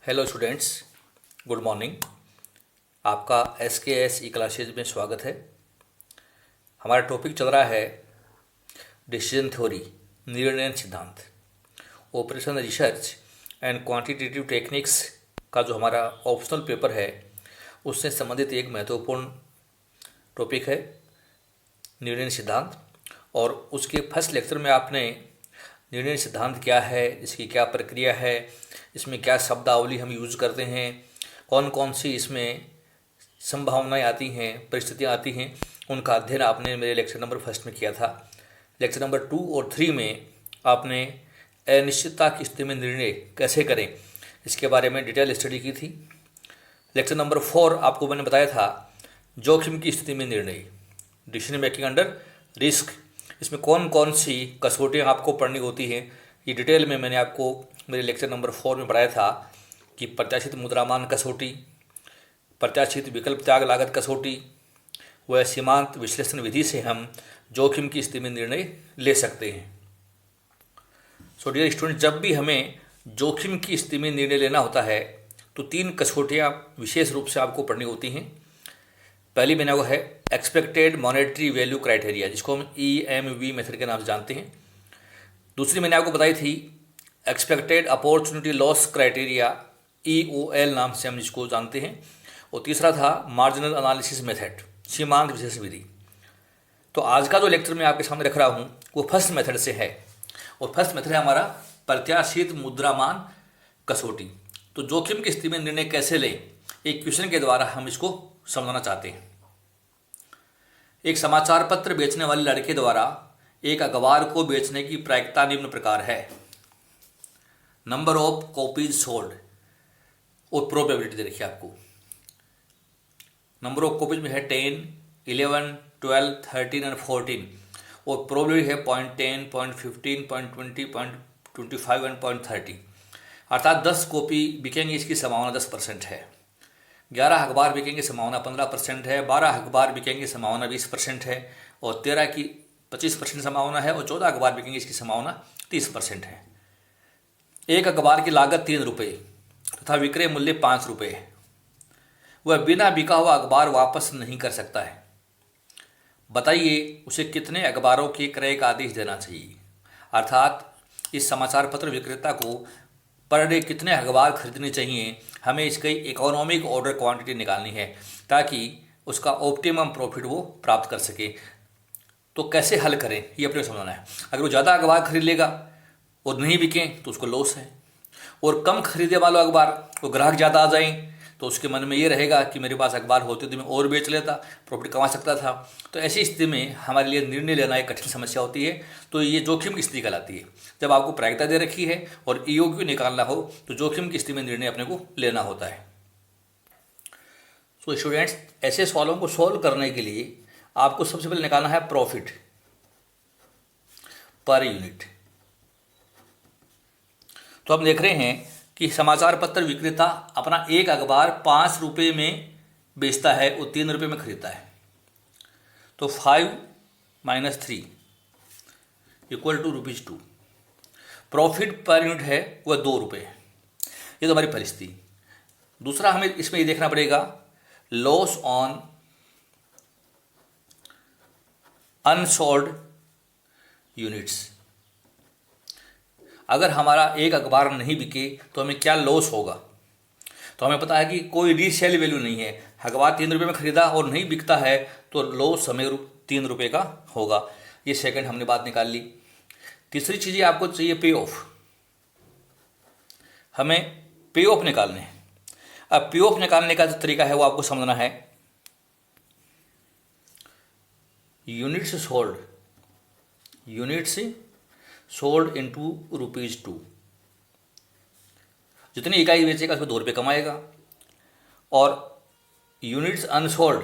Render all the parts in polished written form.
Hello students, good morning. आपका SKS ई classes में स्वागत है। हमारा टॉपिक चल रहा है डिसीजन थ्योरी, निर्णय सिद्धांत, operation research and quantitative techniques का जो हमारा ऑप्शनल पेपर है उससे संबंधित एक महत्वपूर्ण टॉपिक है निर्णय सिद्धांत। और उसके फर्स्ट लेक्चर में आपने निर्णय सिद्धांत क्या है, इसकी क्या प्रक्रिया है, इसमें क्या शब्दावली हम यूज़ करते हैं, कौन कौन सी इसमें संभावनाएं आती हैं, परिस्थितियां आती हैं, उनका अध्ययन आपने मेरे लेक्चर नंबर फर्स्ट में किया था। लेक्चर नंबर 2 और 3 में आपने अनिश्चितता की स्थिति में निर्णय कैसे करें इसके बारे में डिटेल स्टडी की थी। लेक्चर नंबर 4 आपको मैंने बताया था जोखिम की स्थिति में निर्णय, डिसीजन मेकिंग अंडर रिस्क। इसमें कौन कौन सी कसौटियाँ आपको पढ़नी होती हैं ये डिटेल में मैंने आपको मेरे लेक्चर नंबर 4 में पढ़ाया था कि प्रत्याशित मुद्रामान कसौटी, प्रत्याशित विकल्प त्याग लागत कसौटी व सीमांत विश्लेषण विधि से हम जोखिम की स्थिति में निर्णय ले सकते हैं। सो डियर स्टूडेंट, जब भी हमें जोखिम की स्थिति में निर्णय लेना होता है तो 3 कसौटियाँ विशेष रूप से आपको पढ़नी होती हैं। पहली मैंने वो है एक्सपेक्टेड मॉनेटरी वैल्यू क्राइटेरिया, जिसको हम EMV मेथड के नाम से जानते हैं। दूसरी मैंने आपको बताई थी expected opportunity loss criteria, EOL नाम से हम जिसको जानते हैं। और तीसरा था मार्जिनल एनालिसिस मेथड, सीमांत विशेष विधि। तो आज का जो लेक्चर मैं आपके सामने रख रहा हूँ वो फर्स्ट मेथड से है, और फर्स्ट मेथड है हमारा प्रत्याशित मुद्रामान कसौटी। तो जोखिम की स्थिति में निर्णय कैसे लें, एक क्वेश्चन के द्वारा हम इसको समझाना चाहते हैं। एक समाचार पत्र बेचने वाले लड़के द्वारा एक अखबार को बेचने की प्रायिकता निम्न प्रकार है। नंबर ऑफ कॉपीज सोल्ड और प्रोबेबिलिटी दे रखी है आपको। नंबर ऑफ कॉपीज में है 10, 11, 12, 13 और 14, और प्रोबेबिलिटी है 0.10, 0.15, 0.20, 0.25 एंड 0.30। अर्थात 10 कॉपी बिकेंगे, इसकी संभावना 10% है। 11 अखबार बिकेंगे, संभावना 15% है। 12 अखबार बिकेंगे, संभावना 20% है। और 13 की 25% संभावना है। और 14 अखबार बिकेंगे, इसकी संभावना 30% है। एक अखबार की लागत 3 रुपये तथा विक्रय मूल्य 5 रुपये है। वह बिना बिका हुआ अखबार वापस नहीं कर सकता है। बताइए उसे कितने अखबारों के क्रय का आदेश देना चाहिए। अर्थात इस समाचार पत्र विक्रेता को पर डे कितने अखबार खरीदने चाहिए, हमें इसकी इकोनॉमिक ऑर्डर क्वांटिटी निकालनी है ताकि उसका ऑप्टिमम प्रॉफिट वो प्राप्त कर सके। तो कैसे हल करें ये अपने समझना है। अगर वो ज़्यादा अखबार खरीद लेगा और नहीं बिकें तो उसको लॉस है, और कम खरीदे वाला अखबार वो ग्राहक ज़्यादा आ जाएं तो उसके मन में ये रहेगा कि मेरे पास अखबार होते तो मैं और बेच लेता, प्रॉफिट कमा सकता था। तो ऐसी स्थिति में हमारे लिए निर्णय लेना एक कठिन समस्या होती है। तो ये जोखिम की स्थिति कहलाती है। जब आपको प्रायिकता दे रखी है और EOQ निकालना हो तो जोखिम की स्थिति में निर्णय अपने को लेना होता है। सो स्टूडेंट्स, ऐसे सवालों को सॉल्व करने के लिए आपको सबसे पहले निकालना है प्रॉफिट पर यूनिट। तो हम देख रहे हैं कि समाचार पत्र विक्रेता अपना एक अखबार 5 रुपये में बेचता है और 3 रुपये में खरीदता है। तो 5 - 3 = ₹2। प्रॉफिट पर यूनिट है वह 2 रुपये। ये तो हमारी परिस्थिति। दूसरा हमें इसमें ये देखना पड़ेगा लॉस ऑन अनसोल्ड यूनिट्स। अगर हमारा एक अखबार नहीं बिके तो हमें क्या लॉस होगा। तो हमें पता है कि कोई रीसेल वैल्यू नहीं है। अखबार 3 रुपये में खरीदा और नहीं बिकता है तो लॉस हमें 3 रुपये का होगा। ये सेकंड हमने बात निकाल ली। तीसरी चीज़ें आपको चाहिए पे ऑफ। हमें पे ऑफ निकालने हैं। अब पे ऑफ निकालने का जो तरीका है वो आपको समझना है। Units sold into ₹2। जितनी इकाई बेचेगा उसमें 2 रुपये कमाएगा। और यूनिट्स अनसोल्ड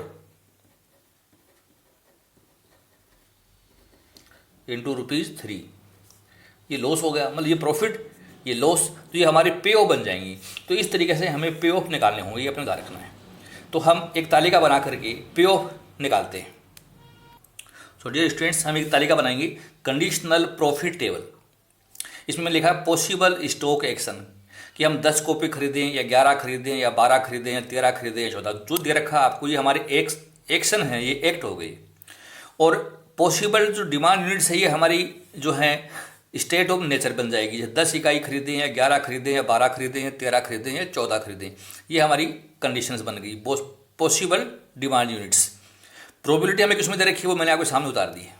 इंटू ₹3, ये लॉस हो गया। मतलब ये प्रॉफिट, ये लॉस, तो ये हमारे पे ऑफ बन जाएंगी। तो इस तरीके से हमें पे ऑफ निकालने होंगे, ये अपने ध्यान रखना है। तो हम एक तालिका बना करके पे ऑफ निकालते हैं। सो डियर स्टूडेंट्स, हम एक तालिका बनाएंगे कंडीशनल प्रॉफिट टेबल। इसमें लिखा है पॉसिबल स्टॉक एक्शन, कि हम 10 कॉपी खरीदें या 11 खरीदें या 12 खरीदें या 13 खरीदें या 14, जो दे रखा आपको ये हमारे एक्शन है, ये एक्ट हो गई। और पॉसिबल जो डिमांड यूनिट्स है ये हमारी जो है स्टेट ऑफ नेचर बन जाएगी। 10 इकाई खरीदें या 11 खरीदें या 12 खरीदें या 13 खरीदें या 14 खरीदें, ये हमारी कंडीशंस बन गई पॉसिबल डिमांड यूनिट्स। प्रोबेबिलिटी हमें किसमें दे रखी है वो मैंने आपके सामने उतार दी है।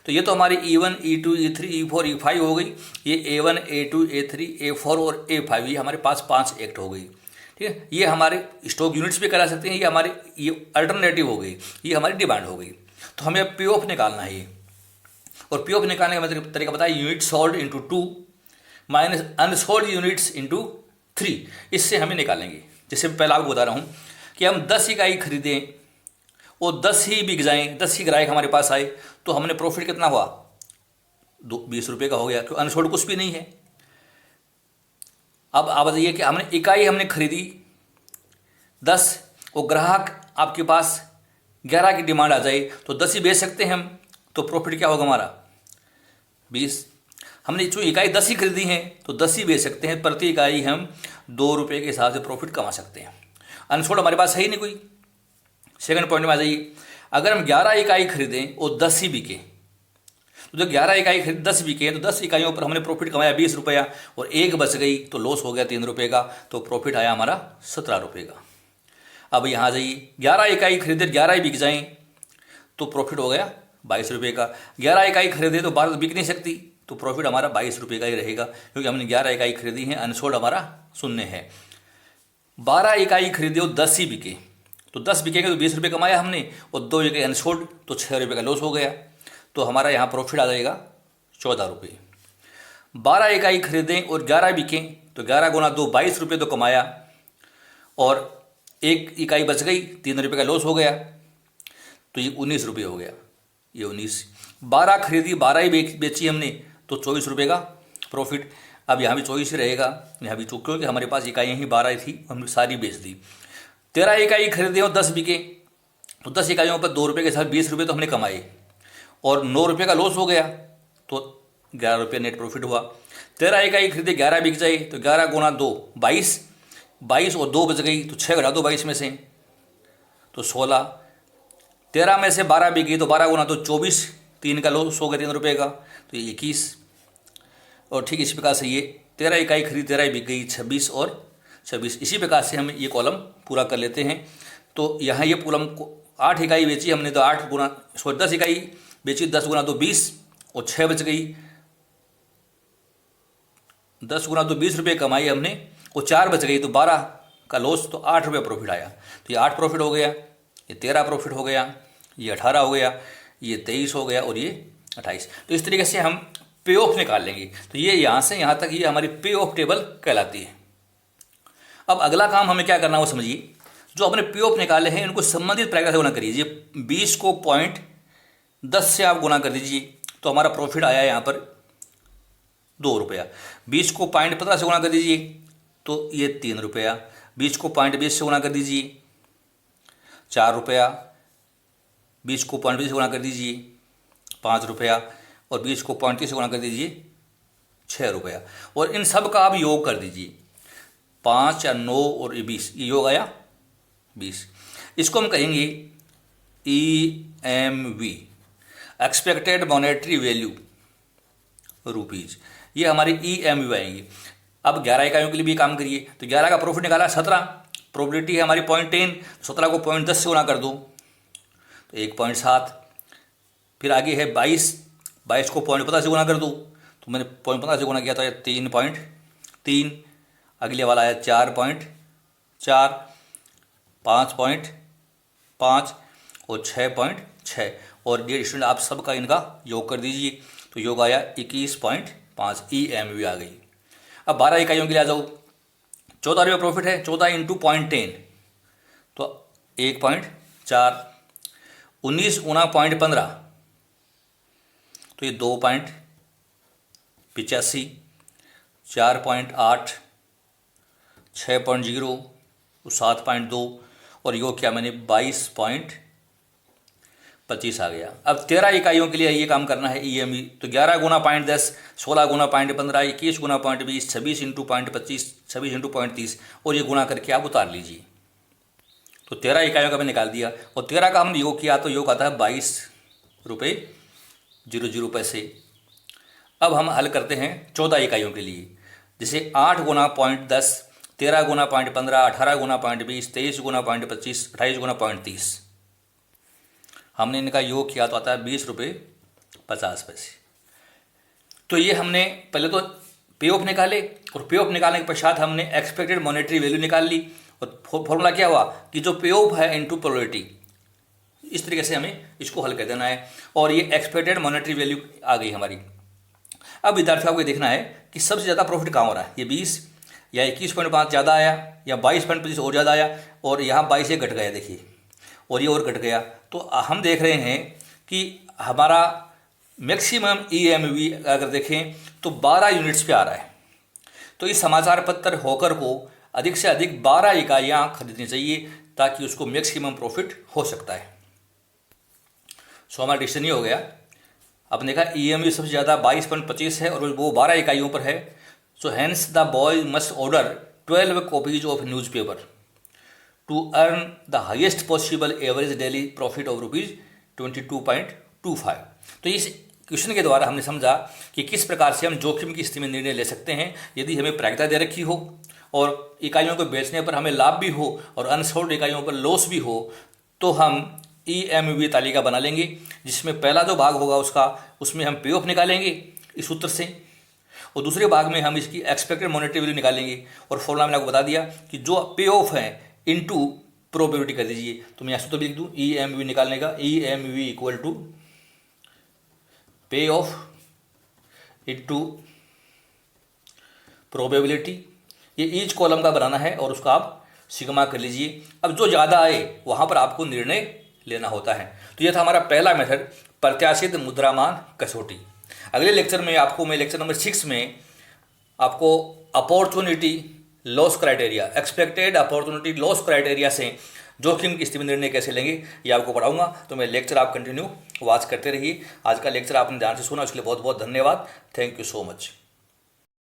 तो ये तो हमारी E1, E2, E3, E4, E5 हो गई। ये A1, A2, A3, A4 और A5, ये हमारे पास 5 एक्ट हो गई। ठीक है, ये हमारे स्टॉक यूनिट्स भी करा सकते हैं, ये हमारे ये अल्टरनेटिव हो गई, ये हमारी डिमांड हो गई। तो हमें पी ऑफ निकालना है ये, और पी ऑफ निकालने का तरीका बताया, unit sold into 2 minus unsold units into 3, इससे हमें निकालेंगे। जैसे पहले आपको बता रहा हूँ कि हम 10 इकाई खरीदें और 10 ही बिक जाएं, 10 ही ग्राहक हमारे पास आए, तो हमने प्रॉफिट कितना हुआ, 20 रुपये का हो गया, तो अनसोल्ड कुछ भी नहीं है। अब आप बताइए कि हमने इकाई हमने खरीदी 10 और ग्राहक आपके पास 11 की डिमांड आ जाए, तो 10 ही बेच सकते हैं हम, तो प्रॉफिट क्या होगा हमारा 20। हमने जो इकाई 10 ही खरीदी हैं तो 10 ही बेच सकते हैं, प्रति इकाई हम 2 रुपये के हिसाब से प्रॉफिट कमा सकते हैं। अनसोल्ड हमारे पास है ही नहीं कोई। सेकंड पॉइंट में आ जाइए, अगर हम 11 इकाई खरीदें और 10 ही बिके, तो जो 11 इकाई खरीद 10 बिके तो 10 इकाइयों पर हमने प्रॉफिट कमाया 20 रुपया, और एक बच गई तो लॉस हो गया 3 रुपये का, तो प्रॉफिट आया हमारा 17 रुपये का। अब यहाँ आ जाइए, 11 इकाई खरीदे 11 ही बिक जाएं तो प्रॉफिट हो गया 22 रुपये का। 11 इकाई खरीदे तो 12 बिक नहीं सकती, तो प्रॉफिट हमारा 22 रुपये का ही रहेगा, क्योंकि हमने 11 इकाई खरीदी है, अनसोल्ड हमारा 0 है। 12 इकाई खरीदे और 10 ही बिके, तो 10 बिकेंगे तो 20 रुपये कमाया हमने, और 2 इकाई अनसोल्ड तो 6 रुपये का लॉस हो गया, तो हमारा यहाँ प्रॉफिट आ जाएगा 14 रुपये। 12 इकाई खरीदें और 11 बिकें, तो 11 गुना 2 22 रुपये तो कमाया, और एक इकाई बच गई, 3 रुपये का लॉस हो गया, तो ये 19 रुपये हो गया, ये 19। 12 खरीदी 12 ही बेची हमने, तो 24 रुपये का प्रॉफिट। अब यहाँ भी 24 ही रहेगा, यहाँ भी चूक, क्योंकि हमारे पास इकाइयाँ ही 12 थी, हमने सारी बेच दी। 13 इकाई खरीदे और 10 बिके, तो 10 इकाइयों पर 2 रुपये के साथ 20 रुपये तो हमने कमाए, और 9 रुपये का लॉस हो गया, तो 11 रुपये नेट प्रॉफिट हुआ। 13 इकाई खरीदे 11 बिक जाए, तो 11 गुना 2 22, 22 और 2 बच गई, तो 6 घटा दो 22 में से, तो 16। 13 में से 12 बिक गई, तो 12 गुना 2 24, 3 का लॉस हो गया 3 रुपये का, तो ये 21। और ठीक इसी प्रकार से ये 13 इकाई खरीद 13 ही बिक गई, 26 और 26। इसी प्रकार से हम ये कॉलम पूरा कर लेते हैं। तो यहाँ ये कॉलम 8 इकाई बेची हमने, तो 8 गुना 10 इकाई बेची, 10 गुना 2 20 और 6 बच गई, 10 गुना 2 20 रुपये कमाई हमने, और 4 बच गई, तो 12 का लॉस, तो 8 रुपये प्रॉफिट आया। तो ये 8 प्रॉफिट हो गया, ये 13 प्रॉफिट हो गया, ये 18 हो गया, ये 23 हो गया, और ये 28। तो इस तरीके से हम पे ऑफ निकाल लेंगे। तो ये यहाँ से यहाँ तक ये हमारी पे ऑफ टेबल कहलाती है। अब अगला काम हमें क्या करना है वो समझिए। जो अपने पे ऑफ निकाले हैं इनको संबंधित प्रकार से गुना करिए। 20 को 0.10 से आप गुना कर दीजिए, तो हमारा प्रॉफिट आया यहाँ पर 2 रुपया। 20 को 0.15 से गुना कर दीजिए, तो ये 3 रुपया। 20 को 0.20 से गुना कर दीजिए, 4 रुपया। 20 को 0.20 से गुना कर दीजिए, 5 रुपया। और 20 को 0.30 से गुना कर दीजिए, 6 रुपया। और इन सब का आप योग कर दीजिए, 5 या 9 और 20, ये योग आया 20। इसको हम कहेंगे EMV, expected monetary value rupees. ये हमारी EMV आएंगी। अब 11 इकाइयों के लिए भी काम करिए। तो 11 का प्रॉफिट निकाला 17, प्रोबेबिलिटी है हमारी 0.10, 17 को 0.10 से गुना कर दो, तो 1.7। फिर आगे है 22, 22 को 0.15 से गुना कर दो, तो मैंने 0.15 से गुना किया था 3.3। अगले वाला है 4.4, 5.5 और 6.6। और ये स्टूडेंट आप सबका इनका योग कर दीजिए, तो योग आया 21.5, EMV आ गई। अब 12 इकाइयों के लिए आ जाओ। 14 रुपये प्रॉफिट है, 14 इंटू 0.10, तो 1.4। 19 गुना 0.15, तो ये 2.85। 4.8, 6.0, 7.2। और योग क्या मैंने 22.5 25 आ गया। अब 13 इकाइयों के लिए ये काम करना है EMV, तो 11 गुना 0.10, 16 गुना 0.15, 21 गुना 0.20, 26 इंटू 0.25, 26 इंटू 0.30 और ये गुना करके आप उतार लीजिए। तो 13 इकाइयों का मैंने निकाल दिया और 13 का हमने योग किया तो योग आता है 22 रुपये 00 पैसे। अब हम हल करते हैं 14 इकाइयों के लिए, जैसे 8 गुना 0.10, 13 गुना 0.15, 18 गुना 0.20, 23 गुना 0.25, 28 गुना 0.30। हमने इनका योग किया तो आता है 20 रुपये 50 पैसे। तो ये हमने पहले तो पे ऑफ निकाले और पे ऑफ निकालने के पश्चात हमने एक्सपेक्टेड मॉनेटरी वैल्यू निकाल ली और फॉर्मूला क्या हुआ कि जो पे ऑफ है इनटू प्रोबेबिलिटी, इस तरीके से हमें इसको हल कर देना है और ये एक्सपेक्टेड मॉनेटरी वैल्यू आ गई हमारी। अब विद्यार्थियों को देखना है कि सबसे ज़्यादा प्रॉफिट कहाँ हो रहा है, ये 20 या 21.5 ज़्यादा आया या 22.25 और ज़्यादा आया और यहाँ 22 ये घट गया, देखिए, और ये और घट गया। तो हम देख रहे हैं कि हमारा मैक्सिमम EMV अगर देखें तो 12 यूनिट्स पे आ रहा है। तो इस समाचार पत्र हॉकर को अधिक से अधिक 12 इकाइयाँ खरीदनी चाहिए ताकि उसको मैक्सिमम प्रॉफिट हो सकता है। सो हमारा डिसीजन ये हो गया। अब देखा EMV सबसे ज़्यादा 22.25 है और वो 12 इकाइयों पर है। So hence the boy must order 12 copies of newspaper to earn the highest possible average daily profit of ₹22.25। तो इस क्वेश्चन के द्वारा हमने समझा कि किस प्रकार से हम जोखिम की स्थिति में निर्णय ले सकते हैं। यदि हमें प्रायिकता दे रखी हो और इकाइयों को बेचने पर हमें लाभ भी हो और अनसोल्ड इकाइयों पर लॉस भी हो, तो हम EMV तालिका बना लेंगे, जिसमें पहला जो भाग होगा उसमें हम पे ऑफ निकालेंगे इस सूत्र से और दूसरे भाग में हम इसकी एक्सपेक्टेड मॉनेटरी वैल्यू निकालेंगे और फॉर्मूला मैंने आपको बता दिया कि जो पे ऑफ है इनटू प्रोबेबिलिटी कर दीजिए। तो मैं यहाँ सूत्र भी लिख दूँ EMV निकालने का, EMV इक्वल टू पे ऑफ इनटू प्रोबेबिलिटी। ये ईच कॉलम का बनाना है और उसका आप सिग्मा कर लीजिए। अब जो ज़्यादा आए वहाँ पर आपको निर्णय लेना होता है। तो यह था हमारा पहला मेथड, प्रत्याशित मुद्रामान कसौटी। अगले लेक्चर में मैं लेक्चर नंबर 6 में आपको opportunity loss criteria, expected opportunity loss criteria से जोखिम की स्थिति में निर्णय कैसे लेंगे ये आपको पढ़ाऊंगा। तो मैं लेक्चर आप कंटिन्यू वॉच करते रहिए। आज का लेक्चर आपने ध्यान से सुना, उसके लिए बहुत बहुत धन्यवाद। Thank you so much.